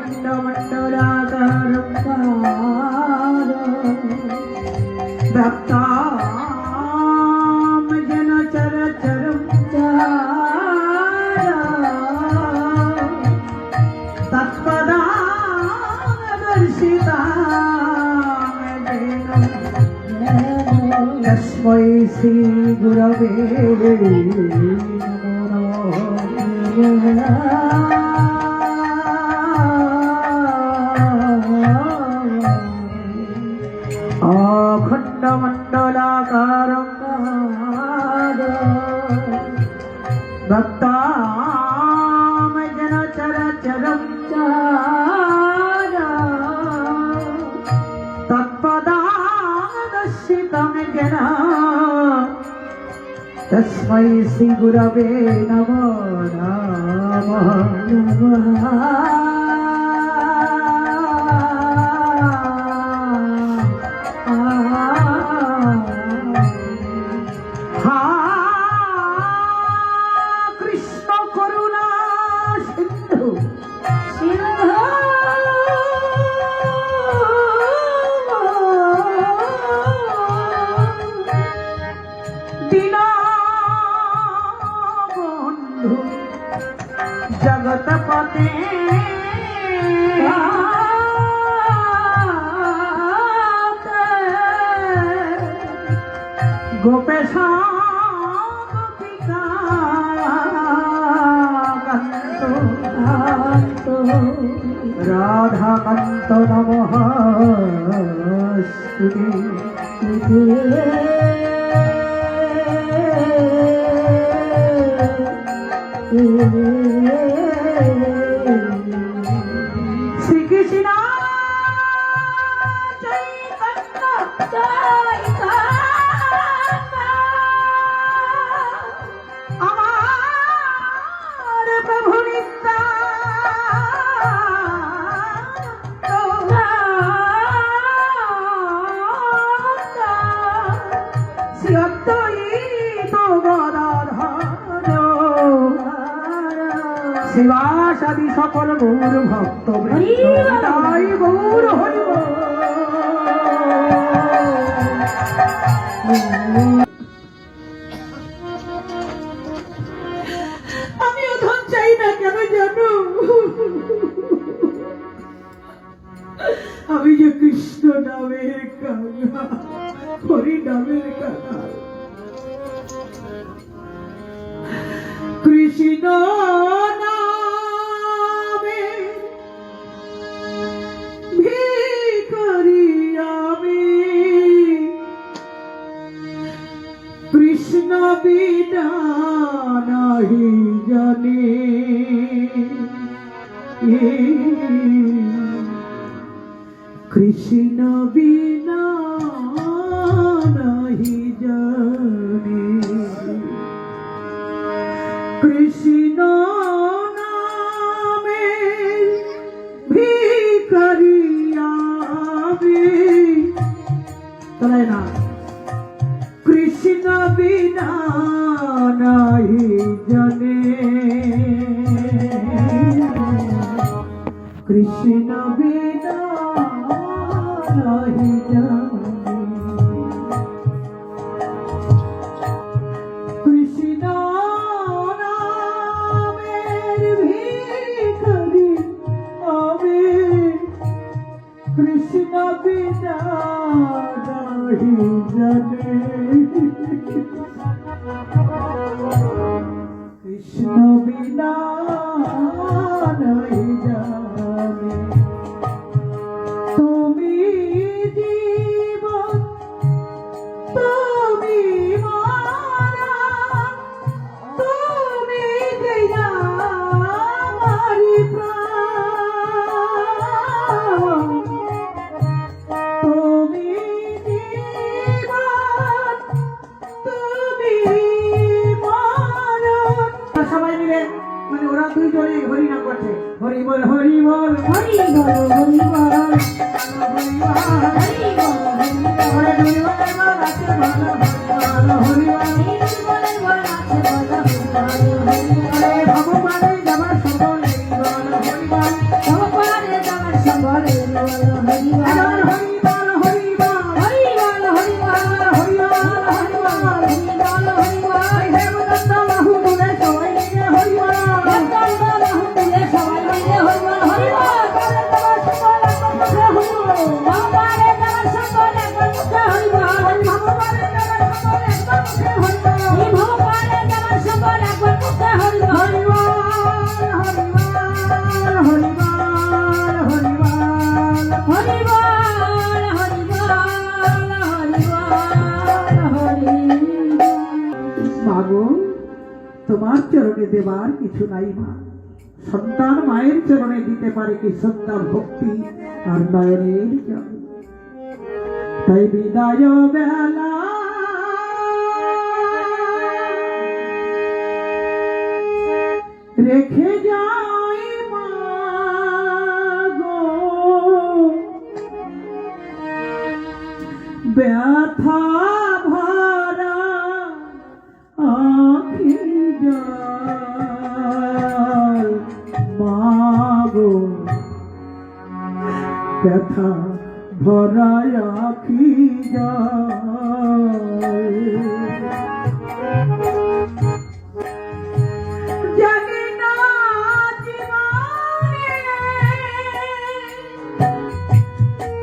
খণ্ডমণ্ডলাকারং ভক্তাম যেন চরচরং তস্मै শ্রী গুরবে অখণ্ডমণ্ডলাকারং ভক্তাম যেন চরচরং তৎপদাদর্শিতং যেন তস্मै শ্রী গুরবে নমো নমঃ নমঃ। জগৎপতে গোপেশ গোপিকা কান্ত রাধাকান্ত নমঃ শ্রীকৃষ্ণ আমার প্রভু নিত্যানন্দ শ্রী অদ্বৈত গদাধর শিবাসাদি সকল গৌর ভক্ত তাই গৌর হরি আমি ধন চাই না কেন জানো আমি যে কৃষ্ণ নামের কাঙাল হরি নামের কাঙাল কৃষ্ণ নামে ভিখারি আমি কৃষ্ণ বিনা নাহি জানি কৃষ্ণ বিনা নাহি জানি কৃষ্ণ নামে ভিখারি আমি তাই না কৃষ্ণ বিনা নাহি জানে কৃষ্ণ বিনা নাহি জানে কৃষ্ণ কৃষ্ণ বিনা নাহি জানে কৃষ্ণ বিনা নাহি জানে তুমি জীবন তুমি মারা তুমি দয়া আমারি প্রাণ তুমি জীবন তুমি মরণ সবাই মিলে মানে ওরা দুইজনে হরি নাম করছে হরি বল হরি বল হরি বল হরি বল হরি বল হরি বল হরি বল হরি বল ভগবানের যাবার সকলে বল হরি বল ভগবানের তোমার চরণে দেবার কিছু নাই মা। সন্তান মায়ের চরণে দিতে পারে কি সন্তান ভক্তি আর নয়নের জল। তাই বিদায় বেলা রেখে যাই মা গো ব্যথা ভরা আখি জল মা গো ব্যথা ভরা আখি জল। জানি না জীবনে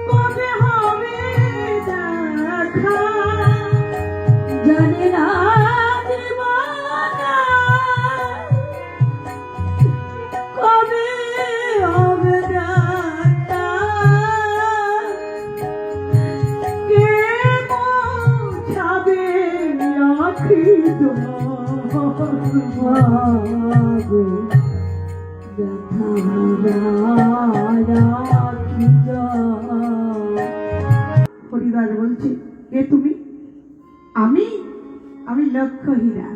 কবে হবে দেখা, জানি না জীবনে কবে হবে দেখা, কে মোছাবে আখি জল গো ব্যথা ভরা আখি জল। হরিদাস বলছে, কে তুমি? আমি আমি লক্ষ্য হীরা,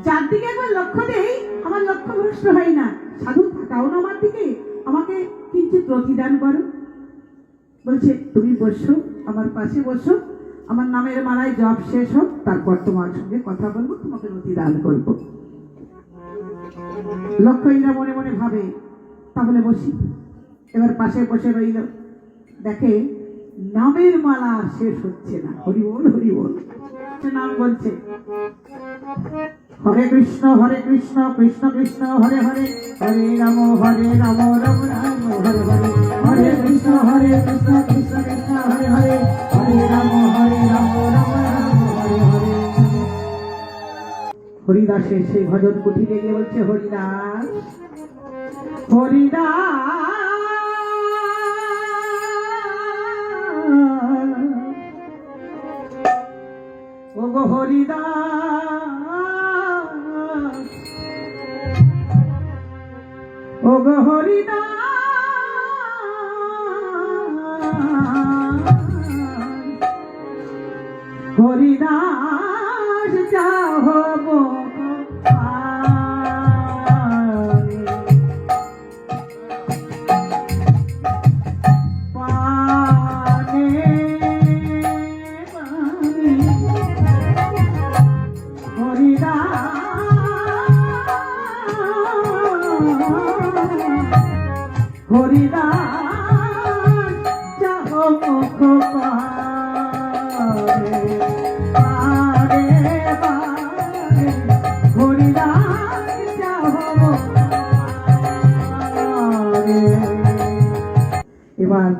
যার দিকে একবার লক্ষ্য দেই আমার লক্ষ্য ভ্রষ্ট হয় না। সাধু তাকাও না আমার দিকে, আমাকে কিঞ্চিৎ প্রতিদান করো। বলছে তুমি বসো, আমার পাশে বসো, আমার নামের মালায় জপ শেষ হোক, তারপর তোমার সঙ্গে কথা বলবো, তোমাকে প্রতিদান করবো। লক্ষ্য হীরা মনে মনে ভাবে তাহলে বসি। এবার পাশে বসে রইল, দেখে নামের মালা আর শেষ হচ্ছে না। হরি বল হরি বল, সে নাম বলছে হরে কৃষ্ণ কৃষ্ণ কৃষ্ণ হরে হরে, হরে রাম রাম রাম হরে হরে, হরে কৃষ্ণ কৃষ্ণ কৃষ্ণ হরে হরে, হরে রাম রাম রাম হরে হরে। হরিদাসের সেই ভজন কুঠিরে গিয়ে বলছে, হরিদাস হরিদাস ও গো হরিদাস, ও গো হরিদাস, হরিদাস চাহব হরিদাস চাহ মুখ পারে, হরিদাস চাহ মুখ পারে। এবার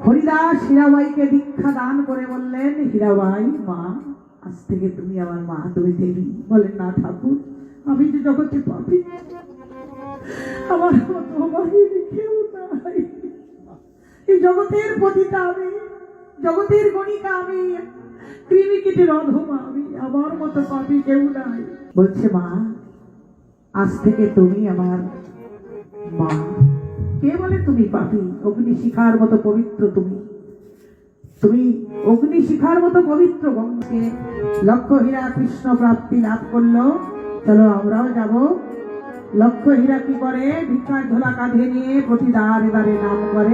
হরিদাস হীরাবাইকে দীক্ষা দান করে বললেন, হীরাবাই মা, আজ থেকে তুমি আমার মা, তুমি দেবী। বলেন না ঠাকুর, আমি যে জগতে পাপী, আমার মতো বাহিনী কেউ নাই। এই জগতের পতিতা আমি, জগতের গণিকা আমি, কৃমিকীটের অধমা আমি, আমার মতো পাপী কেউ নাই। বলছে মা, আজ থেকে তুমি আমার মা। কে বলে তুমি পাপী? অগ্নিশিখার মতো পবিত্র তুমি, তুমি অগ্নিশিখার মতো পবিত্র। গঙ্গে লক্ষ্য হীরা কৃষ্ণ প্রাপ্তি লাভ করলো, চলো আমরাও যাব। লক্ষ্য হীরা কি করে, ভিক্ষার ঝোলা কাঁধে নিয়ে প্রতি দ্বারে দ্বারে নাম করে।